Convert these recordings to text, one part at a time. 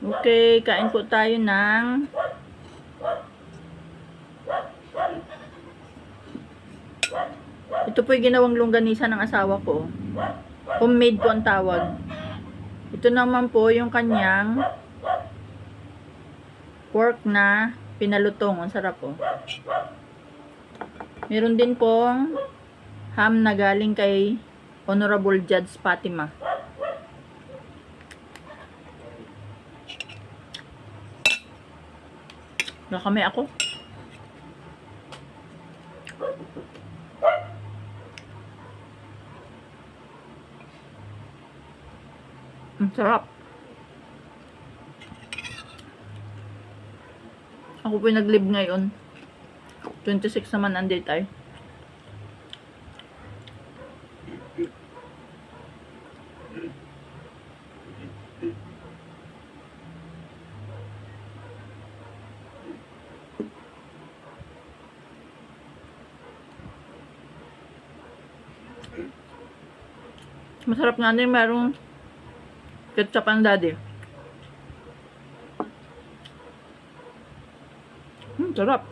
Okay, kain po tayo ng ito po yung ginawang longganisa ng asawa ko. Homemade po ang tawag. Ito naman po yung kanyang pork na pinalutong. Ang sarap po. Meron din pong ham na galing kay Honorable Judge Fatima. Nakamay ako. Ang sarap. Ako po yung nag-live ngayon. 26 naman ang date ay. Masarap nga din, merong ketchup ang daddy. Sarap.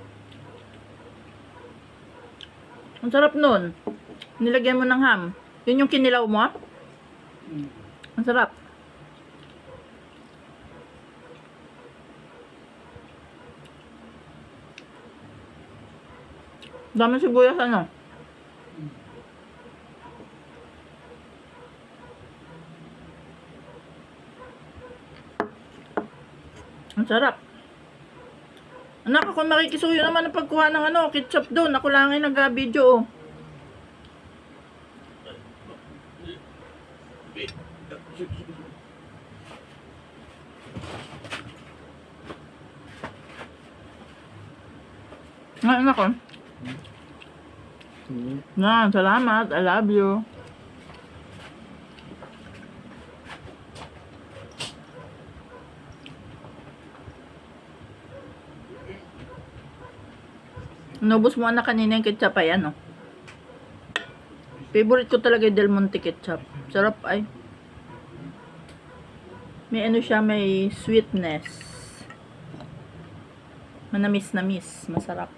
Ang sarap nun. Nilagyan mo ng ham. Yun yung kinilaw mo. Ang sarap. Dami sibuyas ano. Ang sarap. Anak, ako makikisuyo naman ang pagkuha ng ketchup doon. Ako lang ay nag-video. Anak ko. Salamat. I love you. Nubos mo na kanina yung ketchup ay ano. Favorite ko talaga yung Del Monte ketchup. Sarap ay. May siya, may sweetness. Manamis-namis. Masarap.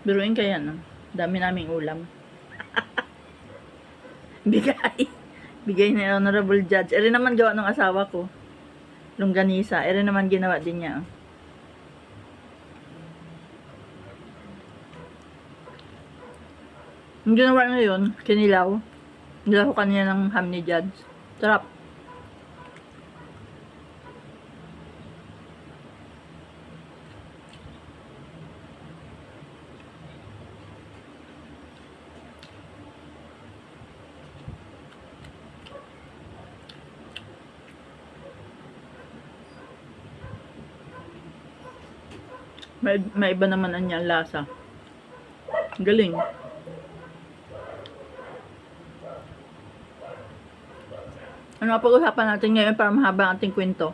Biruin kaya no. Dami naming ulam. Bigay. Bigay ni Honorable Judge. Ere naman gawa ng asawa ko. Longganisa. Ere naman ginawa din niya. Yung ginawa na yun, kinilaw. Nilaw ko kanina ng ham ni Judge. Sarap. May iba naman ang niya lasa. Galing. Ano ang pag-usapan natin ngayon para mahaba ang ating kwento?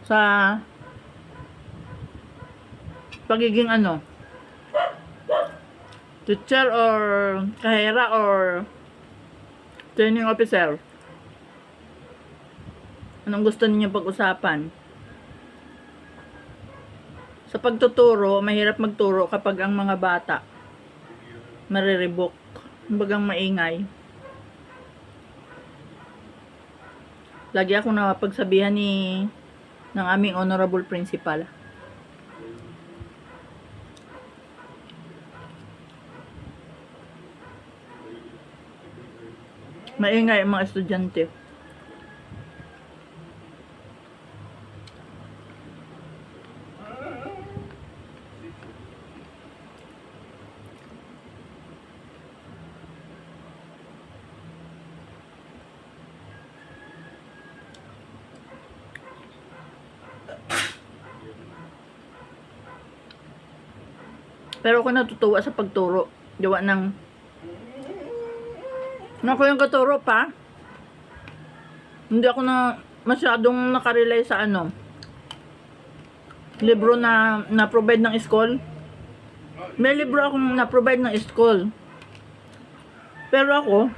Sa pagiging teacher or kahera or training officer. Anong gusto niyo pag-usapan? Sa pagtuturo, mahirap magturo kapag ang mga bata mariribok, kumbagang maingay. Lagi akong napagsabihan ng aming honorable principal. Maingay ang mga estudyante. Pero ako natutuwa sa pagturo. Gawa ng ako yung katuro pa. Hindi ako na masyadong nakarelay sa libro na na-provide ng school. May libro akong na-provide ng school. Pero ako,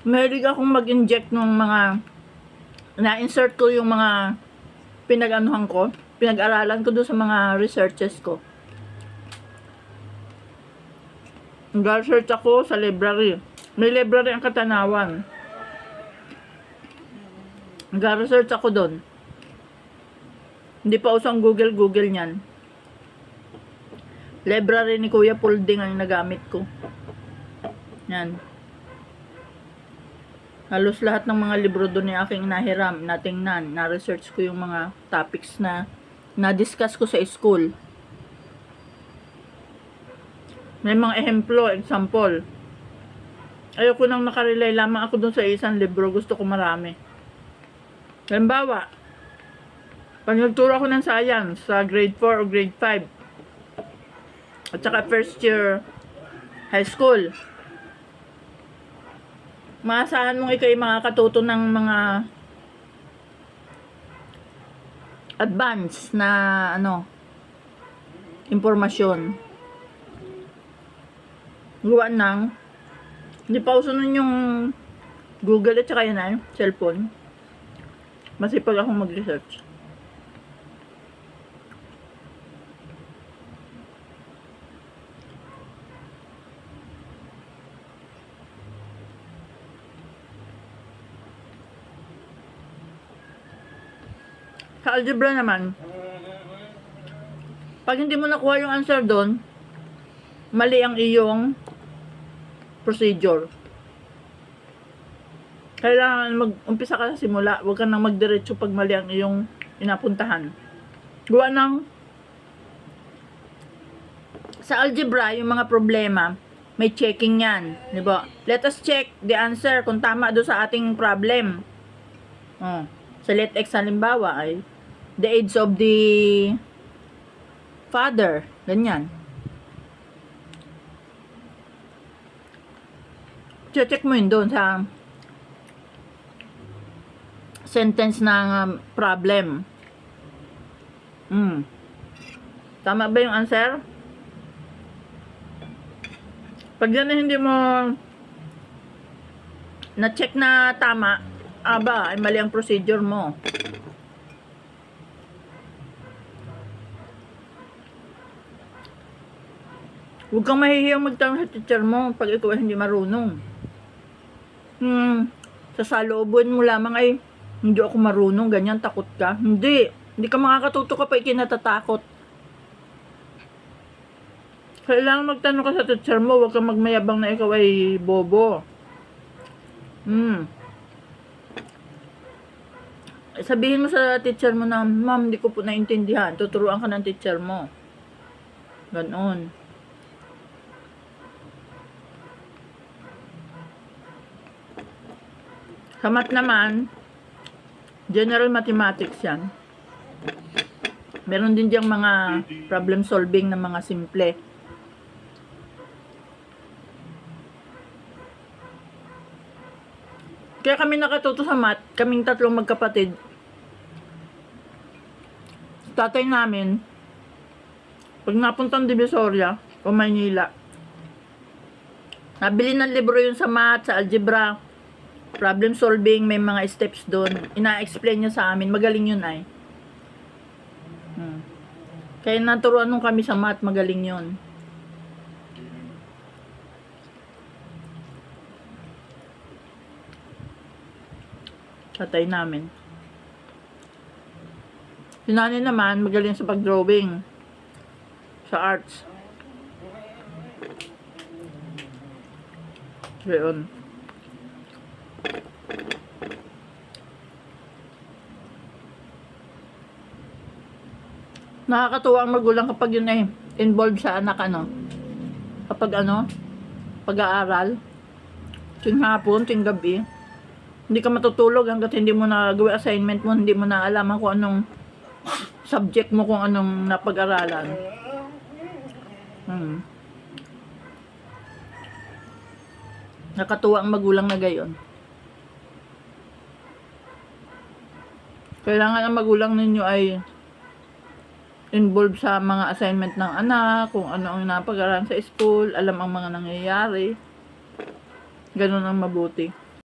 Mahilig akong mag-inject ng mga, na-insert ko yung mga pinag-anuhan ko, pinag-aralan ko doon sa mga researches ko. Nag-research ako sa library. May library ang Katanawan. Nag-research ako doon. Hindi pa usang Google niyan. Library ni Kuya Pulding ang nagamit ko. Yan. Halos lahat ng mga libro doon ni aking nahiram, natingnan, na-research ko yung mga topics na na-discuss ko sa school. May mga example. Ayoko nang nakarelay lamang ako doon sa isang libro, gusto ko marami. Halimbawa, pag nagturo ako ng science sa grade 4 o grade 5, at saka first year high school, maasahan mong ikaw ay makakatuto ng mga advance na impormasyon. Gawa ng hindi pa uso nun yung Google at saka yun ay cellphone. Masipag akong mag-research. Sa algebra naman, pag hindi mo nakuha yung answer doon, mali ang iyong procedure. Kailangan mag-umpisa ka sa simula, huwag ka nang magdiretso pag mali ang iyong inapuntahan. Gawa ng sa algebra, yung mga problema, may checking yan. Diba? Let us check the answer kung tama doon sa ating problem. Sa let x halimbawa ay the age of the father. Ganyan. Check mo yun doon sa sentence ng problem. Tama ba yung answer? Pag yan hindi mo na-check na tama, ay mali ang procedure mo. Huwag kang mahihiyang magtanong sa teacher mo pag ikaw ay hindi marunong. Sa salooban mo lamang ay hindi ako marunong, ganyan, takot ka. Hindi ka makakatuto kapag kinatatakot. Kailangan magtanong ka sa teacher mo, huwag kang magmayabang na ikaw ay bobo. Sabihin mo sa teacher mo na, ma'am, hindi ko po naintindihan. Tuturuan ka ng teacher mo. Ganon. Sa math naman, general mathematics yan. Meron din diyang mga problem solving na mga simple. Kaya kami nakatuto sa math, kaming tatlong magkapatid. Tatay namin, pag napuntang Divisoria o Maynila, nabili ng libro yun sa math, sa algebra, problem solving, may mga steps doon. Ina-explain niya sa amin, magaling yun ay. Kaya naturuan nung kami sa math, magaling yun. Tatay namin. Si nanay naman, magaling sa pag-drawing. Sa arts. Gayon. Nakakatuwa ang magulang kapag yun ay involved sa anak, kapag pag-aaral, ting hapon, ting gabi, hindi ka matutulog hanggat hindi mo na gawin assignment mo, hindi mo na alam kung anong subject mo, kung anong napag-aralan. Nakatuwa ang magulang na gayon. Kailangan ang magulang ninyo ay involved sa mga assignment ng anak, kung ano ang napag-aralan sa school, alam ang mga nangyayari. Ganun ang mabuti.